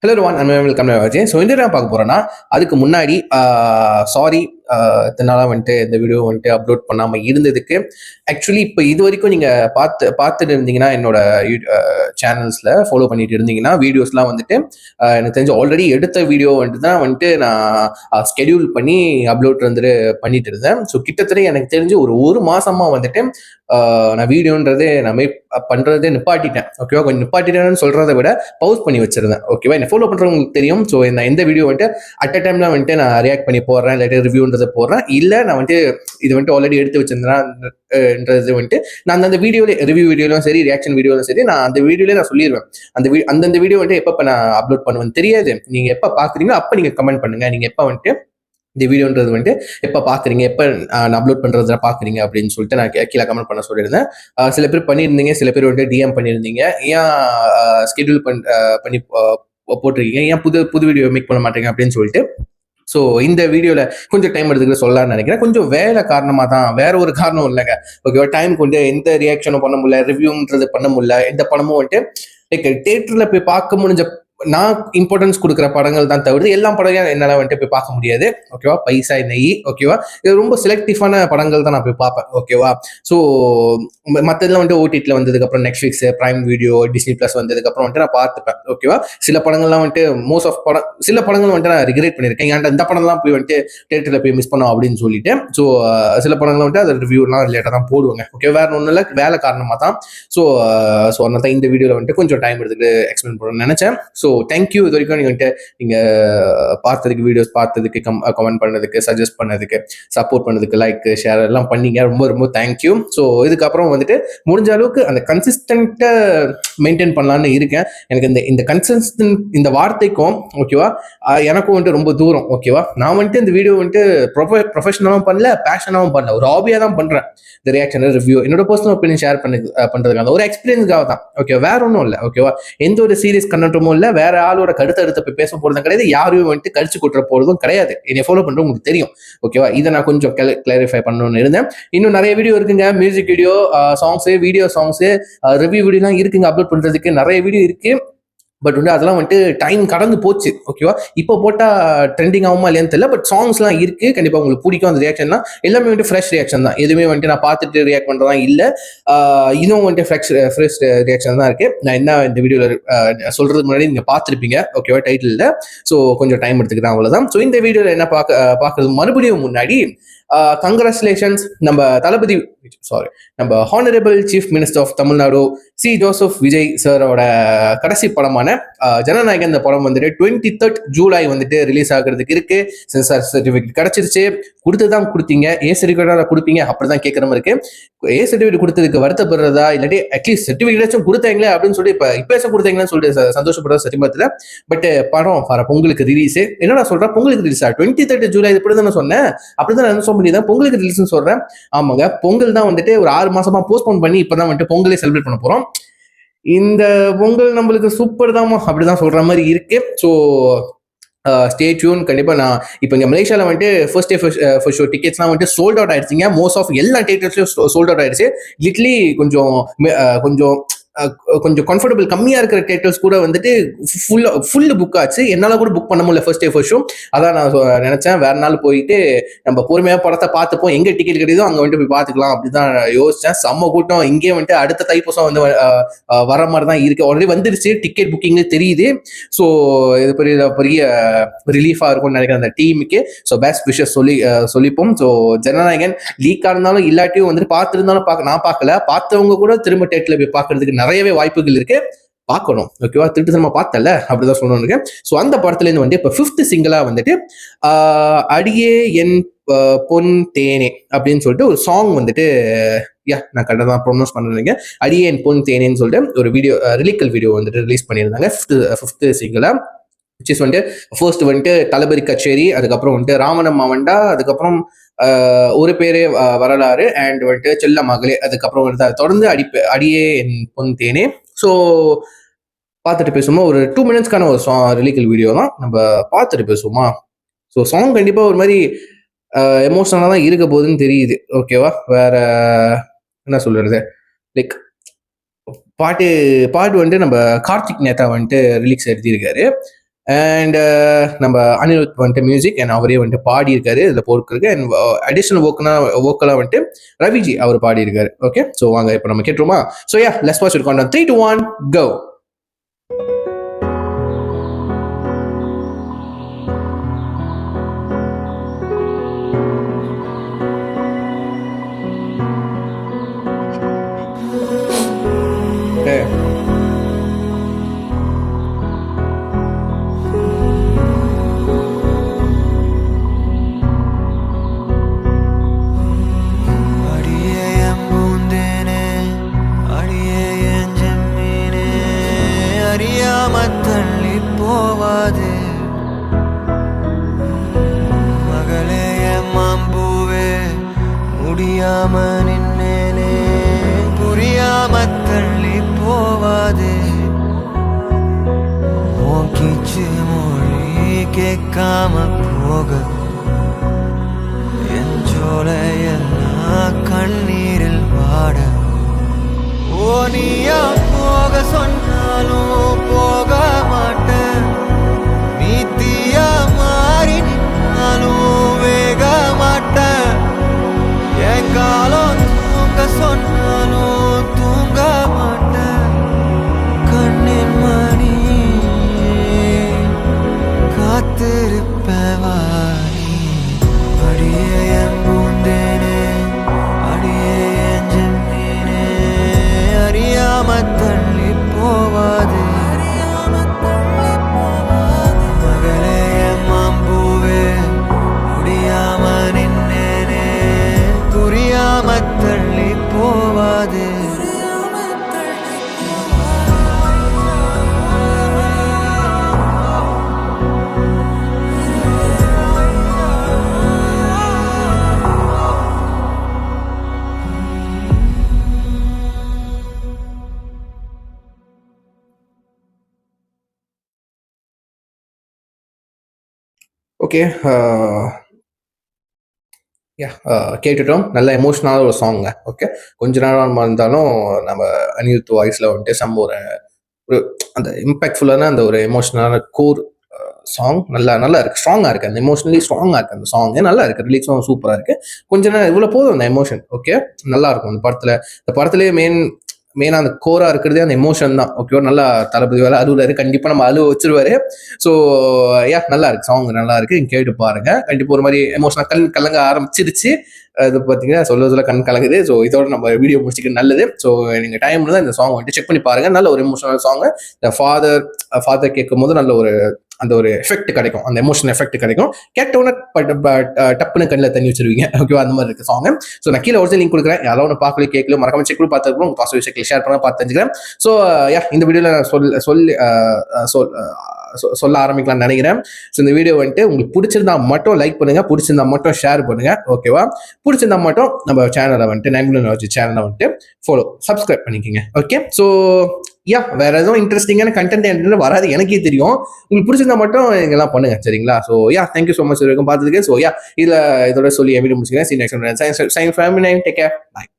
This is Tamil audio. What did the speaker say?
ஹலோ ஒன் அண்ட் வெல்கம் வச்சு. ஸோ இந்த நான் பார்க்க போகிறேன்னா அதுக்கு முன்னாடி சாரி இத்தனை நாளாக வந்துட்டு இந்த வீடியோ வந்துட்டு அப்லோட் பண்ணாமல் இருந்ததுக்கு. ஆக்சுவலி இப்போ இது வரைக்கும் நீங்கள் பார்த்துட்டு இருந்தீங்கன்னா என்னோட சேனல்ஸில் ஃபாலோ பண்ணிட்டு இருந்தீங்கன்னா வீடியோஸ்லாம் வந்துட்டு எனக்கு தெரிஞ்சு ஆல்ரெடி எடுத்த வீடியோ வந்துட்டு தான் வந்துட்டு நான் ஸ்கெடியூல் பண்ணி அப்லோட் வந்துட்டு பண்ணிட்டு இருந்தேன். ஸோ கிட்டத்தட்ட எனக்கு தெரிஞ்சு ஒரு மாசமாக வந்துட்டு நான் வீடியோன்றது நான் பண்ணுறதே நிப்பாட்டிட்டேன். ஓகேவா, கொஞ்சம் நிப்பாட்டிட்டேன்னு சொல்கிறத விட பவுஸ் பண்ணி வச்சிருந்தேன். ஓகேவா, என்ன ஃபாலோ பண்ணுறவங்களுக்கு தெரியும். ஸோ நான் எந்த வீடியோ வந்துட்டு அட் அ டைம்ல வந்துட்டு நான் ரியாக்ட் பண்ணி போடுறேன், இல்லாட்டி ரிவ்யூன்றதை போடுறேன், இல்லை நான் வந்துட்டு இது வந்துட்டு ஆல்ரெடி எடுத்து வச்சிருந்தேன்ன்றது வந்துட்டு நான் அந்த வீடியோல ரிவ்யூ வீடியோலும் சரி, ரியாக்ஷன் வீடியோலும் சரி, நான் அந்த வீடியோலேயே நான் சொல்லிடுவேன். அந்தந்த வீடியோ வந்துட்டு எப்போ நான் அப்லோட் பண்ணுவேன்னு தெரியாது. நீங்கள் எப்போ பார்க்குறீங்களோ அப்போ நீங்கள் கமெண்ட் பண்ணுங்க. நீங்கள் எப்போ வந்துட்டு இந்த வீடியோன்றது வந்துட்டு எப்போ பார்க்குறீங்க, எப்போ நான் அப்லோட் பண்ணுறதுல பார்க்குறீங்க அப்படின்னு சொல்லிட்டு நான் கீழே கமெண்ட் பண்ண சொல்லியிருந்தேன். சில பேர் பண்ணியிருந்தீங்க, சில பேர் வந்துட்டு டிஎம் பண்ணியிருந்தீங்க. ஏன் ஸ்கெடியூல் பண்ணி போட்டிருக்கீங்க, ஏன் புது வீடியோ மேக் பண்ண மாட்டேங்க அப்படின்னு சொல்லிட்டு. ஸோ இந்த வீடியோவில் கொஞ்சம் டைம் எடுத்துக்கிட்டு சொல்லலாம்னு நினைக்கிறேன். கொஞ்சம் வேலை காரணமாக தான், வேற ஒரு காரணம் இல்லைங்க. ஓகேவா, டைம் கொஞ்சம் எந்த ரியாக்ஷனும் பண்ண முடியல, ரிவ்யூன்றது பண்ண முடியல, எந்த படமும் வந்துட்டு லைக் தேட்டரில் போய் பார்க்க முடிஞ்ச நான் இம்பார்ட்டன்ஸ் கொடுக்குற படங்கள் தான் தவிர்த்து எல்லா படங்களும் என்னால் வந்துட்டு போய் பார்க்க முடியாது. ஓகேவா, பைசா நெய். ஓகேவா, இது ரொம்ப செலக்டிவான படங்கள் தான் நான் போய் பார்ப்பேன். ஓகேவா, ஸோ மற்றதெல்லாம் வந்துட்டு ஓடிடியில் வந்ததுக்கப்புறம் Netflix, prime video, Disney plus வந்ததுக்கப்புறம் வந்துட்டு நான் பார்த்துப்பேன். ஓகேவா, சில படங்கள்லாம் வந்துட்டு மோஸ்ட் ஆஃப் சில படங்கள் வந்துட்டு நான் ரிக்ரெட் பண்ணியிருக்கேன். ஏன்டா இந்த படம்லாம் போய் வந்துட்டு தேட்டரில் போய் மிஸ் பண்ணோம் அப்படின்னு சொல்லிட்டு. ஸோ சில படங்கள் வந்துட்டு அது ரிவ்யூலாம் ரிலேட்டாக தான் போடுவாங்க. ஓகே, வேற ஒன்றும் இல்லை, வேலை காரணமாக தான். ஸோ அதனால தான் இந்த வீடியோவில் வந்துட்டு கொஞ்சம் டைம் எடுத்துட்டு எக்ஸ்பிளைன் பண்ணணும்னு நினைச்சேன். ஸோ தேங்க்யூ, இது வரைக்கும் நீங்கள் பார்த்ததுக்கு, வீடியோஸ் பார்த்ததுக்கு, கமெண்ட் பண்ணதுக்கு, சஜஸ்ட் பண்ணதுக்கு, சப்போர்ட் பண்ணதுக்கு, லைக் ஷேர் எல்லாம் பண்ணீங்க. ரொம்ப ரொம்ப தேங்க்யூ. ஸோ இதுக்கப்புறம் வந்துட்டு முடிஞ்ச அளவுக்கு அந்த கன்சிஸ்டன்ட்டை மெயின்டைன் பண்ணலான்னு இருக்கேன். எனக்கு இந்த கன்சிஸ்டன்ட் இந்த வார்த்தைக்கும் ஓகேவா எனக்கும் வந்துட்டு ரொம்ப தூரம். ஓகேவா, நான் வந்துட்டு இந்த வீடியோ வந்துட்டு ப்ரொஃபஷனலாகவும் பண்ணல, பேஷனாகவும் பண்ணல, ஒரு ஹாபியாக தான் பண்ணுறேன். இந்த ரியாக்ஷன் ரிவ்யூ என்னோட பர்சனல் ஒப்பீனியன் ஷேர் பண்ணுறதுக்காக ஒரு எக்ஸ்பீரியன்ஸ்க்காக தான். ஓகே, வேற ஒன்றும் இல்லை. ஓகேவா, எந்த ஒரு சீரியஸ் கண்டென்ட்டும் இல்லை, வேற ஆளோட கருத்தை எடுத்து போய் பேச போறதும் கிடையாது, யாரையும் வந்துட்டு கழிச்சு கொட்டுற போறதும் கிடையாது. என்னை ஃபாலோ பண்றது உங்களுக்கு தெரியும். ஓகேவா, இதை நான் கொஞ்சம் கிளாரிஃபை பண்ணணும்னு இருந்தேன். இன்னும் நிறைய வீடியோ இருக்குங்க, music video, songs, video songs, review வீடியோலாம் இருக்குங்க, அப்லோட் பண்றதுக்கு நிறைய வீடியோ இருக்கு. பட் வந்து அதெல்லாம் வந்துட்டு டைம் கடந்து போச்சு. ஓகேவா, இப்போ போட்டால் ட்ரெண்டிங் ஆகுமா இல்லையான்னு தெரியல. பட் சாங்ஸ்லாம் இருக்கு, கண்டிப்பாக உங்களுக்கு பிடிக்கும். அந்த ரியாக்ஷன்லாம் எல்லாமே வந்துட்டு ஃப்ரெஷ் ரியாக்ஷன் தான். எதுவுமே வந்துட்டு நான் பார்த்துட்டு ரியாக்ட் பண்ணுறதா இல்லை. இதுவும் வந்துட்டு ஃப்ரெஷ் ரியாக்ஷன் தான் இருக்கு. நான் என்ன இந்த வீடியோவில் சொல்றதுக்கு முன்னாடி நீங்கள் பார்த்துருப்பீங்க. ஓகேவா, டைட்டில். ஸோ கொஞ்சம் டைம் எடுத்துக்கிட்டேன், அவ்வளோதான். ஸோ இந்த வீடியோவில் என்ன பார்க்கறது மறுபடியும் முன்னாடி கங்க்ராச்சுலேஷன்ஸ் நம்ம honourable chief minister of Tamil Nadu C Joseph Vijay சாரோட கடைசி படமான ஜனநாயகன். இந்த படம் வந்துட்டு 23 ஜூலை வந்துட்டு ரிலீஸ் ஆகிறதுக்கு இருக்கு. சென்சார் சர்டிஃபிகேட் கிடைச்சிருச்சு. கொடுத்துதான் கொடுத்தீங்க, ஏ சர்டிஃபிகேட்டா கொடுப்பீங்க அப்படிதான் கேட்கற மாதிரி இருக்கு. ஏ சர்டிஃபிகேட் கொடுத்ததுக்கு வருத்தப்படுறதா, இல்லாட்டி அட்லீஸ்ட் சர்டிஃபிகேட்டாச்சும் கொடுத்தாங்களே அப்படின்னு சொல்லி இப்ப கொடுத்தாங்களேன்னு சொல்லிட்டு சந்தோஷப்படுற சத்தியமத்துல. பட் படம் பொங்கலுக்கு ரிலீஸ். என்னடா சொல்றேன், பொங்கலுக்கு ரிலீஸ் 23 ஜூலை இப்படிதான் சொன்னேன், அப்படிதான் நான் சொல்ல முடியாது. பொங்கலுக்கு ரிலீஸ் சொல்றேன். ஆமாங்க, பொங்கல் தான் வந்துட்டு ஒரு 6 மாசமா போஸ்ட்போன் பண்ணி இப்பதான் வந்துட்டு பொங்கலே செலிப்ரேட் பண்ண போறோம். இந்த பொங்கல் நம்மளுக்கு சூப்பர் தாமா அப்படிதான் சொல்ற மாதிரி இருக்கு. So stay tune. கண்டிப்பா நான் இப்போ இங்க மலேசியாவில் வந்துட்டு ஃபர்ஸ்ட் டே ஃபர்ஸ்ட் ஷோ டிக்கெட்ஸ்லாம் வந்துட்டு சோல்ட் அவுட் ஆயிடுச்சுங்க. மோஸ்ட் ஆஃப் எல்லா தியேட்டர்ஸ்லயும் சோல்ட் அவுட் ஆயிடுச்சு. லிட்லி கொஞ்சம் கம்ஃபர்டபுள் கம்மியா இருக்கிற தியேட்டர்ஸ் கூட வந்துட்டு ஃபுல் புக் ஆச்சு. என்னால கூட புக் பண்ண முடியல ஃபர்ஸ்ட் டே ஃபர்ஸ்ட் ஷோ. அதான் நான் நினைச்சேன், வேற நாள் போயிட்டு நம்ம பொறுமையா படத்தை பார்த்துப்போம், எங்க டிக்கெட் கிடைக்குதோ அங்க வந்துட்டு போய் பார்த்துக்கலாம் அப்படிதான் யோசிச்சேன். செம்ம கூட்டம். இங்கே வந்துட்டு அடுத்த தைப்பூசம் வந்து வர மாதிரி தான் இருக்கு. ஆல்ரெடி வந்துருச்சு, டிக்கெட் புக்கிங் தெரியுது. ஸோ இது பெரிய ரிலீஃபா இருக்கும்னு நினைக்கிறேன் அந்த டீமுக்கு. ஸோ பெஸ்ட் விஷஸ் சொல்லிப்போம். ஸோ ஜனநாயகன் லீக்கா இருந்தாலும் இல்லாட்டியும் வந்துட்டு பார்த்துருந்தாலும் நான் பார்க்கல, பார்த்தவங்க கூட திரும்ப தேட்டர்ல போய் பார்க்கறதுக்கு நிறையவே வாய்ப்புகள் இருக்கு. பார்க்கணும். ஓகேவா, திருட்டுத்தனமா பார்த்தல அப்படிதான் சொல்லணும். ஸோ அந்த படத்துல இருந்து வந்து இப்போ 5th சிங்கிளா வந்துட்டு அடியே என் பொன் தேனே அப்படின்னு சொல்லிட்டு ஒரு சாங் வந்துட்டு நான் கரெக்டாக தான் ப்ரொமோட் பண்ணுறீங்க. அடியே என் பொன் தேனேன்னு சொல்லிட்டு ஒரு வீடியோ லிரிக்கல் வீடியோ வந்துட்டு ரிலீஸ் பண்ணியிருந்தாங்க 5th சிங்கிளா. விச் இஸ் வந்துட்டு ஃபர்ஸ்ட் வந்துட்டு தளபதி கச்சேரி, அதுக்கப்புறம் வந்துட்டு ராமனம்மா வண்டா, அதுக்கப்புறம் ஒரு பேரே வரலாறு, அண்ட் வந்துட்டு செல்ல மகளே, அதுக்கப்புறம் வந்து தொடர்ந்து அடியே என் பொன் தேனே. ஸோ பார்த்துட்டு பேசுமா, ஒரு 2 மினிட்ஸ்க்கான ஒரு லிரிக்கல் வீடியோ தான், நம்ம பார்த்துட்டு பேசுவோமா. ஸோ சாங் கண்டிப்பாக ஒரு மாதிரி எமோஷனலாக தான் இருக்க போகுதுன்னு தெரியுது. ஓகேவா, வேற என்ன சொல்றது, லைக் பாட்டு வந்துட்டு நம்ம கார்த்திக் நேதா வந்துட்டு ரிலீக்ஸ் எழுதியிருக்காரு. அண்ட் நம்ம அனிருத் வந்துட்டு மியூசிக் அண்ட் அவரே வந்துட்டு பாடியிருக்காரு இதில் போருக்கு. அண்ட் அடிஷனல் வோக்கலாக வந்துட்டு ரவிஜி அவர் பாடியிருக்காரு. ஓகே, ஸோ வாங்க இப்போ நம்ம கேட்டுருமா? So yeah, let's watch it countdown. 3, 2, 1, go. தள்ளி போவாது மகளே மாம்பூவே, முடியாம நின்னேனே, புரியாம தள்ளி போவாது. கீச்சு மொழி கேட்காம போக என் ஜோலையெல்லாம் கண்ணீரில் வாட. ஓ நீயா போக சொன்னாலும் போக மாட்டேன், நீ தீயா மாறி நின்னாலும் வேக மாட்டேன். என் காலம் தூங்க சொன்னாலும் தூங்க மாட்டேன். கண்ணின் மணி காத்திருப்பவாரி, அடியே என் பூந்தேனே, அடியே என் ஜெம்மீனே, அறியாம தள்ளி போவாது. மகளே என் மாம்பூவே, முடியாம நின்னேனே, புரியாம தள்ளி போவாது. ஓகே, கேட்டுட்டோம். நல்ல எமோஷனலான ஒரு சாங்க. ஓகே, கொஞ்ச நேரம் இருந்தாலும் நம்ம அனிருத் வாய்ஸில் வந்துட்டு ஒரு அந்த இம்பேக்ட்ஃபுல்லான அந்த ஒரு எமோஷனலான கோர் சாங் நல்லா இருக்கு, ஸ்ட்ராங்காக இருக்குது. அந்த எமோஷனலி ஸ்ட்ராங்காக இருக்குது அந்த சாங், நல்லா இருக்குது. ரிலீக்ஸும் சூப்பராக இருக்குது. கொஞ்ச நேரம் இவ்வளோ போதும் அந்த எமோஷன். ஓகே, நல்லா இருக்கும் அந்த படத்துலேயே மெயினாக அந்த கோராக இருக்கிறதே அந்த எமோஷன் தான். ஓகேவா, நல்லா தளபதி வேலை அழுவாரு, கண்டிப்பாக நம்ம அழுவ வச்சிருவாரு. ஸோ நல்லா இருக்கு, சாங் நல்லா இருக்கு, நீங்க கேட்டு பாருங்க. கண்டிப்பாக ஒரு மாதிரி எமோஷனல் கலங்க ஆரம்பிச்சிருச்சு. இது பார்த்தீங்கன்னா சொல்ல கண் கலங்குது. ஸோ இதோட நம்ம வீடியோ முடிச்சுக்க நல்லது. ஸோ நீங்கள் டைம்ல தான் இந்த சாங் வந்துட்டு செக் பண்ணி பாருங்க. நல்ல ஒரு எமோஷனல் சாங். இந்த ஃபாதர் கேட்கும் போது நல்ல அந்த ஒரு எஃபெக்ட் கிடைக்கும், அந்த எமோஷனல் எஃபெக்ட் கிடைக்கும். கேட்டவுடனே டப்புன்னு கண்ணில் தண்ணி வச்சிருவீங்க. ஓகேவா, அந்த மாதிரி இருக்கு சாங். ஸோ நான் கீழே ஒரிஜினல் லிங்க் கொடுக்குறேன். யாராவது ஒன்று பார்க்கல கேட்கல மறக்காம செக் பண்ணி பார்த்துருக்கோம். உங்க பாசிட்டிவ் விஷயங்களை ஷேர் பண்ண பார்த்து தெரிஞ்சுக்கிறேன். ஸோ இந்த வீடியோவில் நான் சொல்ல ஆரம்பிக்கலாம்னு நினைக்கிறேன். ஸோ இந்த வீடியோ வந்துட்டு உங்களுக்கு பிடிச்சிருந்தா மட்டும் லைக் பண்ணுங்க, பிடிச்சிருந்தா மட்டும் ஷேர் பண்ணுங்க. ஓகேவா, பிடிச்சிருந்தா மட்டும் நம்ம சேனலை வந்துட்டு 9 சேனலை வந்துட்டு சப்ஸ்கிரைப் பண்ணிக்கோங்க. ஓகே, ஸோ வேற எதுவும் இன்ட்ரெஸ்டிங்கான கண்டென்ட் வராது, எனக்கே தெரியும். உங்களுக்கு பிடிச்சிருந்தா மட்டும் இதெல்லாம் பண்ணுங்க, சரிங்களா? ஸோ தேங்க்யூ ஸோ மச் வரைக்கும் பார்த்துருக்கு. ஸோ இதோட சொல்லி வீடியோ முடிச்சுக்கிறேன். See you next one. Sign from me. Take care. Bye.